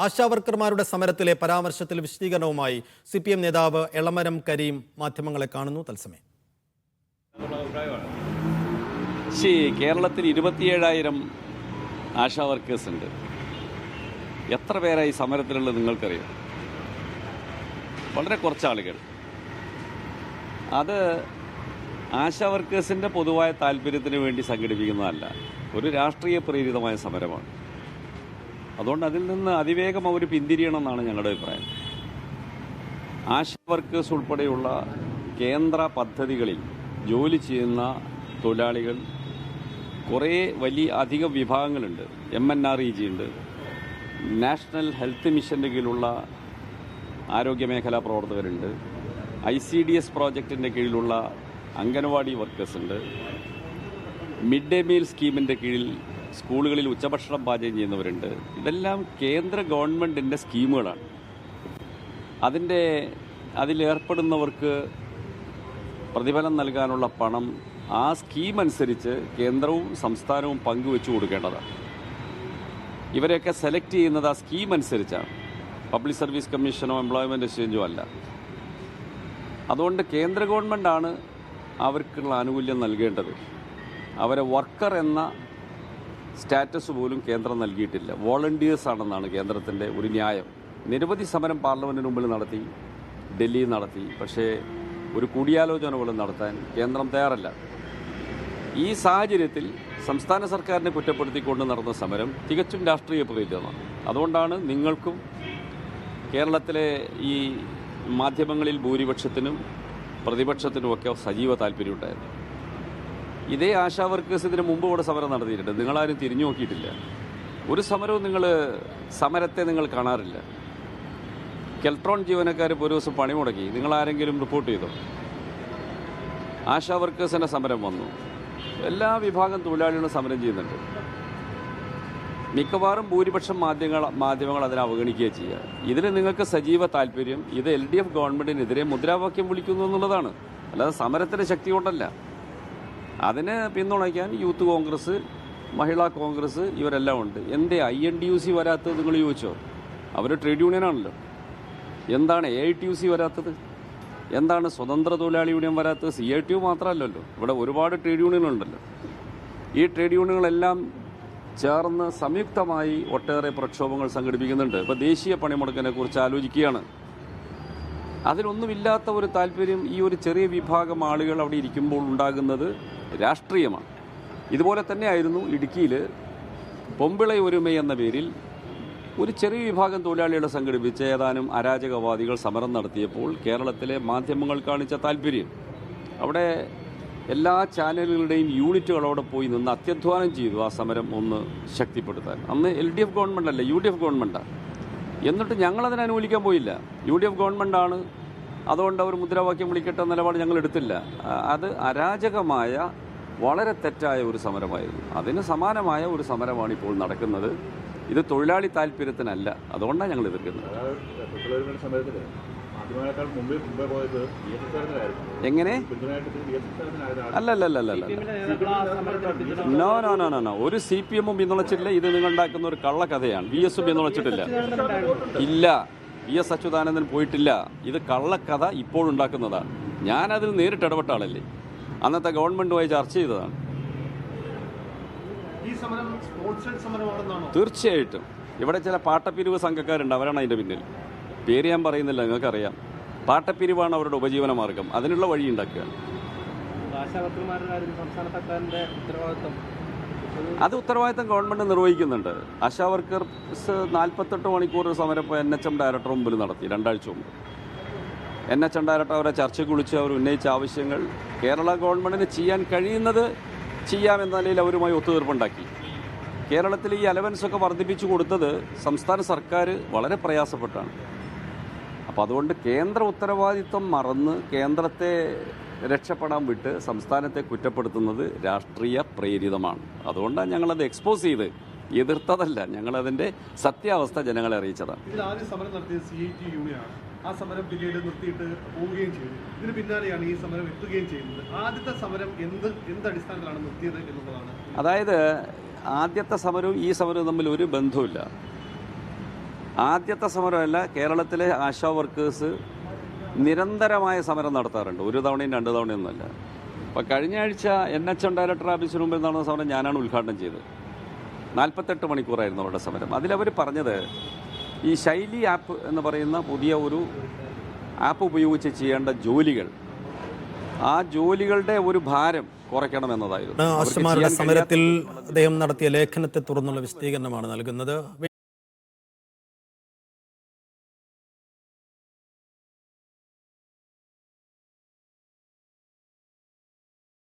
ആശാവർക്കർമാരുടെ സമരത്തിലെ പരാമർശത്തിൽ വിശദീകരണവുമായി CPM നേതാവ് എളമരം കരീം മാധ്യമങ്ങളെ കാണുന്നു. തത്സമയം. കേരളത്തിൽ 27,000 ആശാ വർക്കേഴ്സ് ഉണ്ട്. എത്ര പേരായി സമരത്തിലുള്ളത് നിങ്ങൾക്കറിയാം? വളരെ കുറച്ച് ആളുകൾ. അത് ആശാ വർക്കേഴ്സിൻ്റെ പൊതുവായ താല്പര്യത്തിന് വേണ്ടി സംഘടിപ്പിക്കുന്നതല്ല, ഒരു രാഷ്ട്രീയ പ്രേരിതമായ സമരമാണ്. അതുകൊണ്ട് അതിൽ നിന്ന് അതിവേഗം അവർ പിന്തിരിയണമെന്നാണ് ഞങ്ങളുടെ അഭിപ്രായം. ആശാ വർക്കേഴ്സ് ഉൾപ്പെടെയുള്ള കേന്ദ്ര പദ്ധതികളിൽ ജോലി ചെയ്യുന്ന തൊഴിലാളികൾ കുറേ അധികം വിഭാഗങ്ങളുണ്ട്. MNREG ഉണ്ട്, നാഷണൽ ഹെൽത്ത് മിഷൻ്റെ കീഴിലുള്ള ആരോഗ്യമേഖലാ പ്രവർത്തകരുണ്ട്, ICDS പ്രോജക്റ്റിൻ്റെ കീഴിലുള്ള അംഗനവാടി വർക്കേഴ്സ് ഉണ്ട്, മിഡ് ഡേ മീൽ സ്കീമിൻ്റെ കീഴിൽ സ്കൂളുകളിൽ ഉച്ചഭക്ഷണം പാചകം ചെയ്യുന്നവരുണ്ട്. ഇതെല്ലാം കേന്ദ്ര ഗവൺമെൻറ്റിൻ്റെ സ്കീമുകളാണ്. അതിലേർപ്പെടുന്നവർക്ക് പ്രതിഫലം നൽകാനുള്ള പണം ആ സ്കീം അനുസരിച്ച് കേന്ദ്രവും സംസ്ഥാനവും പങ്കുവെച്ചു കൊടുക്കേണ്ടതാണ്. ഇവരെയൊക്കെ സെലക്ട് ചെയ്യുന്നത് ആ സ്കീം അനുസരിച്ചാണ്, പബ്ലിക് സർവീസ് കമ്മീഷനോ എംപ്ലോയ്മെൻറ്റ് എക്സ്ചേഞ്ചോ അല്ല. അതുകൊണ്ട് കേന്ദ്ര ഗവൺമെൻറ്റാണ് അവർക്കുള്ള ആനുകൂല്യം നൽകേണ്ടത്. അവരെ വർക്കർ എന്ന സ്റ്റാറ്റസ് പോലും കേന്ദ്രം നൽകിയിട്ടില്ല. വോളണ്ടിയേഴ്സ് ആണെന്നാണ് കേന്ദ്രത്തിൻ്റെ ഒരു ന്യായം. നിരവധി സമരം പാർലമെൻറ്റിന് മുമ്പിൽ നടത്തി, ഡൽഹിയിൽ നടത്തി. പക്ഷേ ഒരു കൂടിയാലോചന പോലും നടത്താൻ കേന്ദ്രം തയ്യാറല്ല. ഈ സാഹചര്യത്തിൽ സംസ്ഥാന സർക്കാരിനെ കുറ്റപ്പെടുത്തിക്കൊണ്ട് നടന്ന സമരം തികച്ചും രാഷ്ട്രീയ പ്രേരിതമാണ്. അതുകൊണ്ടാണ് നിങ്ങൾക്കും കേരളത്തിലെ ഈ മാധ്യമങ്ങളിൽ ഭൂരിപക്ഷത്തിനും പ്രതിപക്ഷത്തിനുമൊക്കെ സജീവ താല്പര്യമുണ്ടായിരുന്നു. ഇതേ ആശാ വർക്കേഴ്സ് ഇതിന് മുമ്പ് ഇവിടെ സമരം നടത്തിയിട്ടുണ്ട്. നിങ്ങളാരും തിരിഞ്ഞു നോക്കിയിട്ടില്ല. ഒരു സമരവും സമരത്തെ നിങ്ങൾ കാണാറില്ല. കെൽട്രോൺ ജീവനക്കാർ ഒരു ദിവസം പണി മുടക്കി, നിങ്ങളാരെങ്കിലും റിപ്പോർട്ട് ചെയ്തോ? ആശാ വർക്കേഴ്സിൻ്റെ സമരം വന്നു. എല്ലാ വിഭാഗം തൊഴിലാളികളും സമരം ചെയ്യുന്നുണ്ട്. മിക്കവാറും ഭൂരിപക്ഷം മാധ്യമങ്ങൾ അതിനെ അവഗണിക്കുകയും ചെയ്യുക. ഇതിന് നിങ്ങൾക്ക് സജീവ താല്പര്യം ഇത് LDF ഗവൺമെൻറ്റിനെതിരെ മുദ്രാവാക്യം വിളിക്കുന്നു എന്നുള്ളതാണ്, അല്ലാതെ സമരത്തിൻ്റെ ശക്തി കൊണ്ടല്ല. അതിനെ പിന്തുണയ്ക്കാൻ യൂത്ത് കോൺഗ്രസ്, മഹിളാ കോൺഗ്രസ് ഇവരെല്ലാം ഉണ്ട്. എന്തേ INTUC വരാത്തത് നിങ്ങൾ ചോദിച്ചോ? അവർ ട്രേഡ് യൂണിയനാണല്ലോ. എന്താണ് AITUC വരാത്തത്? എന്താണ് സ്വതന്ത്ര തൊഴിലാളി യൂണിയൻ വരാത്തത്? CITU മാത്രമല്ലല്ലോ, ഇവിടെ ഒരുപാട് ട്രേഡ് യൂണിയനുണ്ടല്ലോ. ഈ ട്രേഡ് യൂണിയനുകളെല്ലാം ചേർന്ന് സംയുക്തമായി ഒട്ടേറെ പ്രക്ഷോഭങ്ങൾ സംഘടിപ്പിക്കുന്നുണ്ട്. ഇപ്പോൾ ദേശീയ പണിമുടക്കിനെ കുറിച്ച് ആലോചിക്കുകയാണ്. അതിലൊന്നുമില്ലാത്ത ഒരു താല്പര്യം ഈ ഒരു ചെറിയ വിഭാഗം ആളുകൾ അവിടെ ഇരിക്കുമ്പോൾ ഉണ്ടാകുന്നത് രാഷ്ട്രീയമാണ്. ഇതുപോലെ തന്നെയായിരുന്നു ഇടുക്കിയിൽ പൊമ്പിള ഒരുമൈ എന്ന പേരിൽ ഒരു ചെറിയ വിഭാഗം തൊഴിലാളികളെ സംഘടിപ്പിച്ച് ഏതാനും അരാജകവാദികൾ സമരം നടത്തിയപ്പോൾ കേരളത്തിലെ മാധ്യമങ്ങൾ കാണിച്ച താല്പര്യം, അവിടെ എല്ലാ ചാനലുകളുടെയും യൂണിറ്റുകളോടെ പോയി നിന്ന് അത്യധ്വാനം ചെയ്തു ആ സമരം ഒന്ന് ശക്തിപ്പെടുത്താൻ. അന്ന് LDF ഗവൺമെൻറ് അല്ല, UDF ഗവൺമെൻറ്റാണ്. എന്നിട്ട് ഞങ്ങളതിനെ അനുകൂലിക്കാൻ പോയില്ല. UDF ഗവൺമെൻറ്റാണ്, അതുകൊണ്ട് അവർ മുദ്രാവാക്യം വിളിക്കട്ടെ നിലപാട് ഞങ്ങൾ എടുത്തില്ല. അത് അരാജകമായ വളരെ തെറ്റായ ഒരു സമരമായിരുന്നു. അതിന് സമാനമായ ഒരു സമരമാണ് ഇപ്പോൾ നടക്കുന്നത്. ഇത് തൊഴിലാളി താല്പര്യത്തിനല്ല. അതുകൊണ്ടാണ് ഞങ്ങൾ എതിർക്കുന്നത്. എങ്ങനെ? അല്ലല്ലല്ല, നോ. ഒരു CPM പിന്തുണച്ചിട്ടില്ല. ഇത് നിങ്ങൾ ഉണ്ടാക്കുന്ന ഒരു കള്ളക്കഥയാണ്. VS പിന്തുണച്ചിട്ടില്ല. ഇല്ല, VS അച്യുതാനന്ദൻ പോയിട്ടില്ല. ഇത് കള്ളക്കഥ ഇപ്പോഴുണ്ടാക്കുന്നതാണ്. ഞാനതിൽ നേരിട്ട് ഇടപെട്ട ആളല്ലേ, അന്നത്തെ ഗവൺമെൻറ്റുമായി ചർച്ച ചെയ്തതാണ്. തീർച്ചയായിട്ടും ഇവിടെ ചില പാട്ടപ്പിരിവ് സംഘക്കാരുണ്ട്, അവരാണ് അതിൻ്റെ പിന്നിൽ. പേര് ഞാൻ പറയുന്നില്ല, നിങ്ങൾക്കറിയാം. പാട്ടപ്പിരിവാണ് അവരുടെ ഉപജീവന മാർഗം. അതിനുള്ള വഴി ഉണ്ടാക്കുകയാണ്. അത് ഉത്തരവാദിത്തം ഗവൺമെൻറ് നിർവഹിക്കുന്നുണ്ട്. ആശാ വർക്കേഴ്സ് 48 മണിക്കൂർ സമരം ഇപ്പോൾ NHM ഡയറക്ടർ മുമ്പിൽ നടത്തി 2 ആഴ്ച മുമ്പ്. NHM ഡയറക്ടർ അവരെ ചർച്ചയ്ക്ക് വിളിച്ച് അവർ ഉന്നയിച്ച ആവശ്യങ്ങൾ കേരള ഗവൺമെൻറ്റിന് ചെയ്യാൻ കഴിയുന്നത് ചെയ്യാമെന്ന നിലയിൽ അവരുമായി ഒത്തുതീർപ്പുണ്ടാക്കി. കേരളത്തിൽ ഈ അലവൻസൊക്കെ വർദ്ധിപ്പിച്ചു കൊടുത്തത് സംസ്ഥാന സർക്കാർ വളരെ പ്രയാസപ്പെട്ടാണ്. അപ്പോൾ അതുകൊണ്ട് കേന്ദ്ര ഉത്തരവാദിത്വം മറന്ന് കേന്ദ്രത്തെ രക്ഷപ്പെടാൻ വിട്ട് സംസ്ഥാനത്തെ കുറ്റപ്പെടുത്തുന്നത് രാഷ്ട്രീയ പ്രേരിതമാണ്. അതുകൊണ്ടാണ് ഞങ്ങളത് എക്സ്പോസ് ചെയ്ത് എതിർത്തതല്ല, ഞങ്ങളതിൻ്റെ സത്യാവസ്ഥ ജനങ്ങളെ അറിയിച്ചതാണ്. ആ സമരം പിന്നീട് നിർത്തിയിട്ട് പോവുകയും ചെയ്തു. ഇതിന് പിന്നാലെയാണ് ഈ സമരം എത്തുകയും ചെയ്യുന്നത്. ആദ്യത്തെ സമരം എന്ത് അടിസ്ഥാനത്തിലാണ് നിർത്തിയത് എന്നുള്ളതാണ്. അതായത് ആദ്യത്തെ സമരവും ഈ സമരവും തമ്മിൽ ഒരു ബന്ധവുമില്ല. ആദ്യത്തെ സമരമല്ല, കേരളത്തിലെ ആശാ വർക്കേഴ്സ് നിരന്തരമായ സമരം നടത്താറുണ്ട്. ഒരു തവണയും 2 തവണയൊന്നുമല്ല. അപ്പോൾ കഴിഞ്ഞ ആഴ്ച NHM ഡയറക്ടർ ഓഫീസിന് മുമ്പിൽ നടന്ന സമരം ഞാനാണ് ഉദ്ഘാടനം ചെയ്തത്. 48 മണിക്കൂറായിരുന്നു അവരുടെ സമരം. അതിലവർ പറഞ്ഞത് ഈ ശൈലി ആപ്പ് എന്ന് പറയുന്ന പുതിയ ഒരു ആപ്പ് ഉപയോഗിച്ച് ചെയ്യേണ്ട ജോലികൾ, ആ ജോലികളുടെ ഒരു ഭാരം കുറയ്ക്കണമെന്നതായിരുന്നു. ആശമാരുടെ സമരത്തിൽ അദ്ദേഹം നടത്തിയ ലേഖനത്തെ തുടർന്നുള്ള വിശദീകരണമാണ് നൽകുന്നത്.